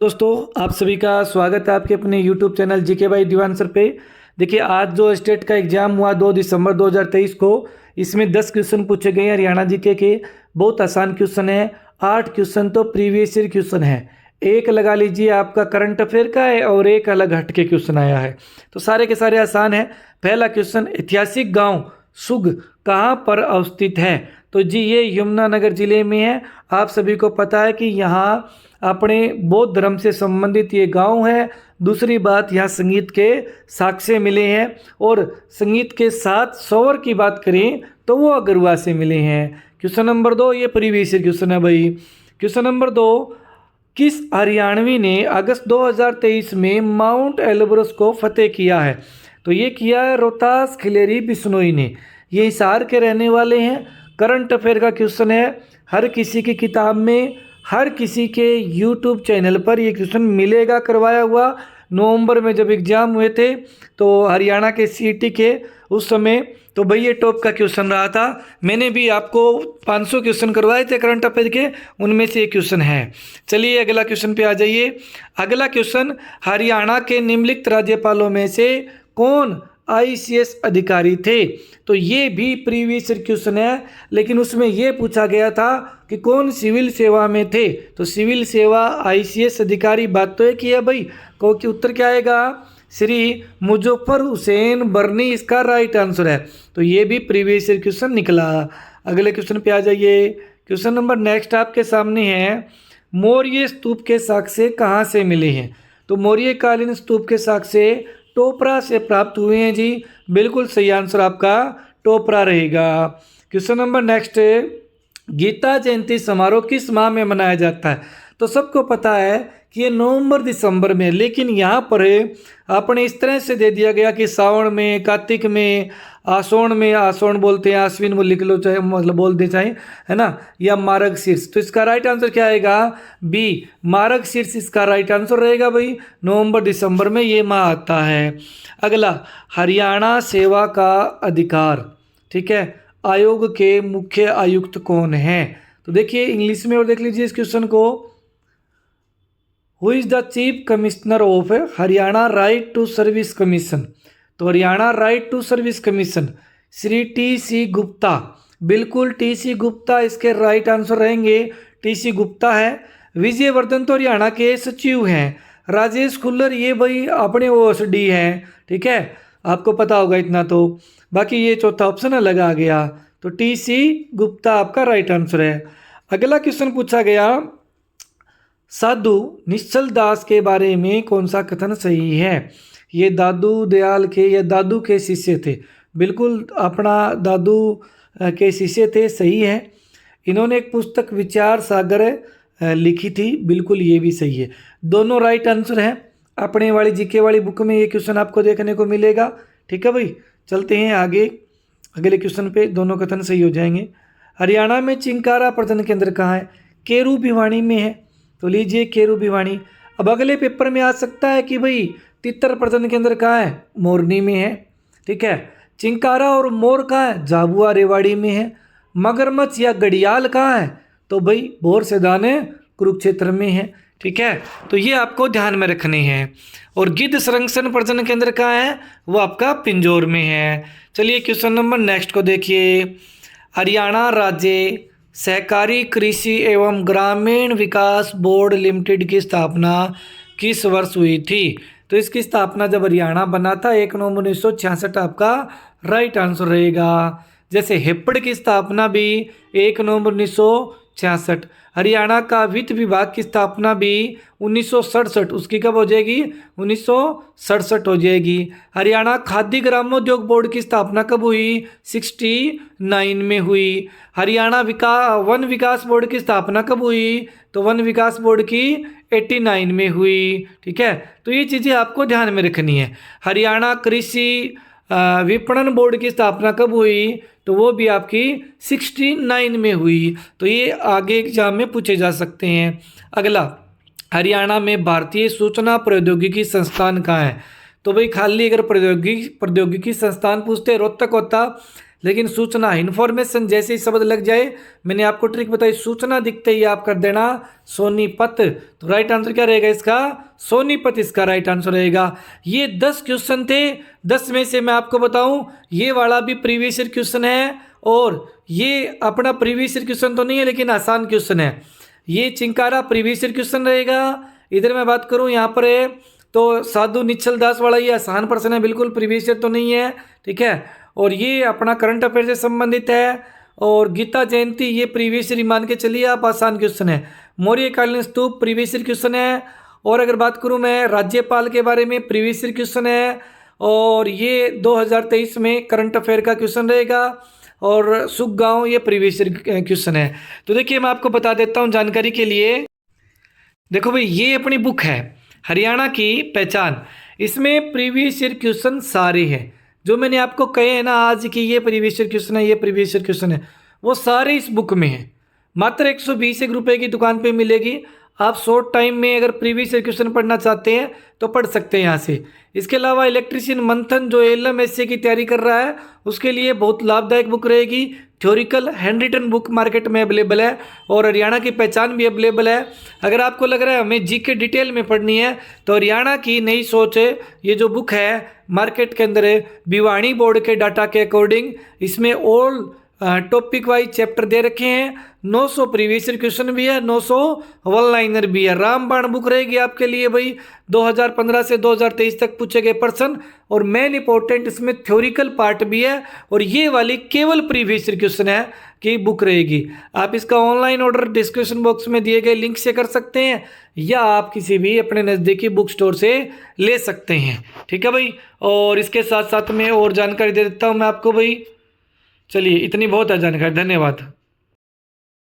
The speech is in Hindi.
दोस्तों आप सभी का स्वागत है आपके अपने YouTube channel GK by Diwan sir पे। देखिए आज जो स्टेट का एग्जाम हुआ 2 दिसंबर 2023 को, इसमें 10 क्वेश्चन पूछे गए हैं हरियाणा जीके के। बहुत आसान क्वेश्चन है। 8 क्वेश्चन तो प्रीवियस ईयर क्वेश्चन है, एक लगा लीजिए आपका करंट अफेयर का है और एक अलग हट के क्वेश्चन आया है। तो सारे के सारे आसान है। पहला क्वेश्चन, ऐतिहासिक गाँव सुग कहाँ पर अवस्थित है? तो जी ये यमुनानगर जिले में है। आप सभी को पता है कि यहाँ अपने बौद्ध धर्म से संबंधित ये गांव है। दूसरी बात, यहाँ संगीत के साक्ष्य मिले हैं और संगीत के साथ स्वर की बात करें तो वो अगरवा से मिले हैं। क्वेश्चन नंबर 2, ये प्रीवियस ईयर क्वेश्चन है भाई। क्वेश्चन नंबर 2, किस हरियाणवी ने अगस्त 2023 में माउंट एल्ब्रस को फतेह किया है? तो ये किया है रोहतास खिलेरी बिश्नोई ने। ये हिसार के रहने वाले हैं। करंट अफेयर का क्वेश्चन है, हर किसी की किताब में, हर किसी के यूट्यूब चैनल पर ये क्वेश्चन मिलेगा करवाया हुआ। नवंबर में जब एग्ज़ाम हुए थे तो हरियाणा के सीईटी के उस समय, तो भाई ये टॉप का क्वेश्चन रहा था। मैंने भी आपको 500 क्वेश्चन करवाए थे करंट अफेयर के, उनमें से एक क्वेश्चन है। चलिए अगला क्वेश्चन पे आ जाइए। अगला क्वेश्चन, हरियाणा के निम्नलिखित राज्यपालों में से कौन आईसीएस अधिकारी थे? तो ये भी प्रीवियस ईयर क्वेश्चन है, लेकिन उसमें ये पूछा गया था कि कौन सिविल सेवा में थे। तो सिविल सेवा आईसीएस अधिकारी बात तो एक ही है भाई, क्योंकि उत्तर क्या आएगा? श्री मुजफ्फर हुसैन बर्नी इसका राइट आंसर है। तो ये भी प्रीवियस ईयर क्वेश्चन निकला। अगले क्वेश्चन पे आ जाइए। क्वेश्चन नंबर नेक्स्ट आपके सामने है, मौर्य स्तूप के साक्ष्य कहाँ से मिले हैं? तो मौर्य कालीन स्तूप के साक्ष्य टोपरा से प्राप्त हुए हैं जी। बिल्कुल सही आंसर आपका टोपरा रहेगा। Question number next, Gita Jayanti समारोह किस माह में मनाया जाता है? तो सबको पता है कि ये नवंबर दिसंबर में, लेकिन यहाँ पर आपने इस तरह से दे दिया गया कि सावन में, कार्तिक में, आसोण में, आसोण बोलते हैं, आश्विन वो लिख लो चाहे, मतलब बोल दे चाहे, है ना, या मार्ग शीर्ष। तो इसका राइट आंसर क्या आएगा? बी, मार्ग शीर्ष इसका राइट आंसर रहेगा भाई। नवंबर दिसंबर में ये माह आता है। अगला, हरियाणा सेवा का अधिकार, ठीक है, आयोग के मुख्य आयुक्त कौन है? तो देखिए इंग्लिश में और देख लीजिए इस क्वेश्चन को, who is the chief commissioner of Haryana right to service commission? तो Haryana right to service commission Shri T C. Gupta. बिल्कुल टी.सी. गुप्ता इसके राइट आंसर रहेंगे। टी.सी. गुप्ता है। विजयवर्धन तो हरियाणा के सचिव हैं। राजेश खुल्लर ये भाई अपने ओएसडी हैं, ठीक है, आपको पता होगा इतना तो। बाकी ये चौथा ऑप्शन अलग आ गया, तो टी.सी. गुप्ता आपका राइट आंसर है। अगला क्वेश्चन पूछा गया, साधु निश्चल दास के बारे में कौन सा कथन सही है? ये दादू दयाल के या दादू के शिष्य थे। बिल्कुल अपना दादू के शिष्य थे, सही है। इन्होंने एक पुस्तक विचार सागर लिखी थी, बिल्कुल ये भी सही है। दोनों राइट आंसर हैं। अपने वाली जीके वाली बुक में ये क्वेश्चन आपको देखने को मिलेगा, ठीक है भाई। चलते हैं आगे अगले क्वेश्चन पे, दोनों कथन सही हो जाएंगे। हरियाणा में चिंकारा प्रजनन केंद्र कहाँ है? केरू भिवानी में है। तो लीजिए केरू भिवानी। अब अगले पेपर में आ सकता है कि भाई तितर प्रजनन केंद्र कहाँ है? मोरनी में है, ठीक है। चिंकारा और मोर कहाँ है? झाबुआ रेवाड़ी में है। मगरमच्छ या घड़ियाल कहाँ है? तो भाई भोर से दाने कुरुक्षेत्र में है, ठीक है। तो ये आपको ध्यान में रखने हैं। और गिद्ध संरक्षण प्रजनन केंद्र कहाँ है? वो आपका पिंजौर में है। चलिए क्वेश्चन नंबर नेक्स्ट को देखिए। हरियाणा राज्य सहकारी कृषि एवं ग्रामीण विकास बोर्ड लिमिटेड की स्थापना किस वर्ष हुई थी? तो इसकी स्थापना जब हरियाणा बना था 1 नवंबर 1966 आपका राइट आंसर रहेगा। जैसे हेपड़ की स्थापना भी 1 नवंबर 1966। हरियाणा का वित्त विभाग की स्थापना भी 1967, उसकी कब हो जाएगी? 1967 हो जाएगी। हरियाणा खादी ग्रामोद्योग बोर्ड की स्थापना कब हुई? 69 में हुई। हरियाणा वन विकास बोर्ड की स्थापना कब हुई? तो वन विकास बोर्ड की 89 में हुई, ठीक है। तो ये चीज़ें आपको ध्यान में रखनी है। हरियाणा कृषि विपणन बोर्ड की स्थापना कब हुई? तो वो भी आपकी 69 में हुई। तो ये आगे एग्जाम में पूछे जा सकते हैं। अगला, हरियाणा में भारतीय सूचना प्रौद्योगिकी संस्थान कहाँ है? तो भाई खाली अगर प्रौद्योगिकी संस्थान पूछते रोहतक होता, लेकिन सूचना इन्फॉर्मेशन जैसे ही शब्द लग जाए, मैंने आपको ट्रिक बताई, सूचना दिखते ही आप कर देना सोनीपत। तो राइट आंसर क्या रहेगा इसका? सोनीपत इसका राइट आंसर रहेगा। ये 10 क्वेश्चन थे। 10 में से मैं आपको बताऊं, ये वाला भी प्रीवियस ईयर क्वेश्चन है, और ये अपना प्रीवियस ईयर क्वेश्चन तो नहीं है लेकिन आसान क्वेश्चन है। ये चिंकारा प्रीवियस ईयर क्वेश्चन रहेगा। इधर मैं बात करूं, यहाँ पर है तो साधु निश्चल दास वाला ये आसान प्रश्न है, बिल्कुल प्रीवियस ईयर तो नहीं है, ठीक है। और ये अपना करंट अफेयर से संबंधित है। और गीता जयंती ये प्रीवियस ईयर मान के चलिए आप, आसान क्वेश्चन है। मौर्यकालीन स्तूप प्रीवियस ईयर क्वेश्चन है। और अगर बात करूं मैं राज्यपाल के बारे में, प्रीवियस ईयर क्वेश्चन है, और ये 2023 में करंट अफेयर का क्वेश्चन रहेगा। और सुख गांव ये प्रीवियस ईयर क्वेश्चन है। तो देखिए मैं आपको बता देता हूँ जानकारी के लिए। देखो भाई, ये अपनी बुक है हरियाणा की पहचान, इसमें प्रीवियस ईयर क्वेश्चन सारे हैं जो मैंने आपको कहे हैं ना आज कि ये प्रीवियस ईयर क्वेश्चन है, ये प्रीवियस ईयर क्वेश्चन है, वो सारे इस बुक में हैं। मात्र 120 रुपये की दुकान पे मिलेगी। आप शॉर्ट टाइम में अगर प्रीवियस ईयर क्वेश्चन पढ़ना चाहते हैं तो पढ़ सकते हैं यहाँ से। इसके अलावा इलेक्ट्रीशियन मंथन जो LMSA की तैयारी कर रहा है उसके लिए बहुत लाभदायक बुक रहेगी। Theoretical hand written book market में अवेलेबल है, और हरियाणा की पहचान भी अवेलेबल है। अगर आपको लग रहा है हमें जीके डिटेल में पढ़नी है तो हरियाणा की नई सोच है, ये जो बुक है मार्केट के अंदर है, भिवानी बोर्ड के डाटा के अकॉर्डिंग इसमें ऑल टॉपिक वाइज चैप्टर दे रखे हैं। 900 प्रीवियस ईयर क्वेश्चन भी है, 900 वन लाइनर भी है। रामबाण बुक रहेगी आपके लिए भाई, 2015 से 2023 तक पूछे गए प्रश्न, और मेन इंपॉर्टेंट इसमें थ्योरिकल पार्ट भी है। और ये वाली केवल प्रीवियस ईयर क्वेश्चन है कि बुक रहेगी। आप इसका ऑनलाइन ऑर्डर डिस्क्रिप्शन बॉक्स में दिए गए लिंक से कर सकते हैं, या आप किसी भी अपने नज़दीकी बुक स्टोर से ले सकते हैं, ठीक है भाई। और इसके साथ साथ में और जानकारी दे देता हूँ मैं आपको भाई। चलिए, इतनी बहुत है जानकारी, धन्यवाद।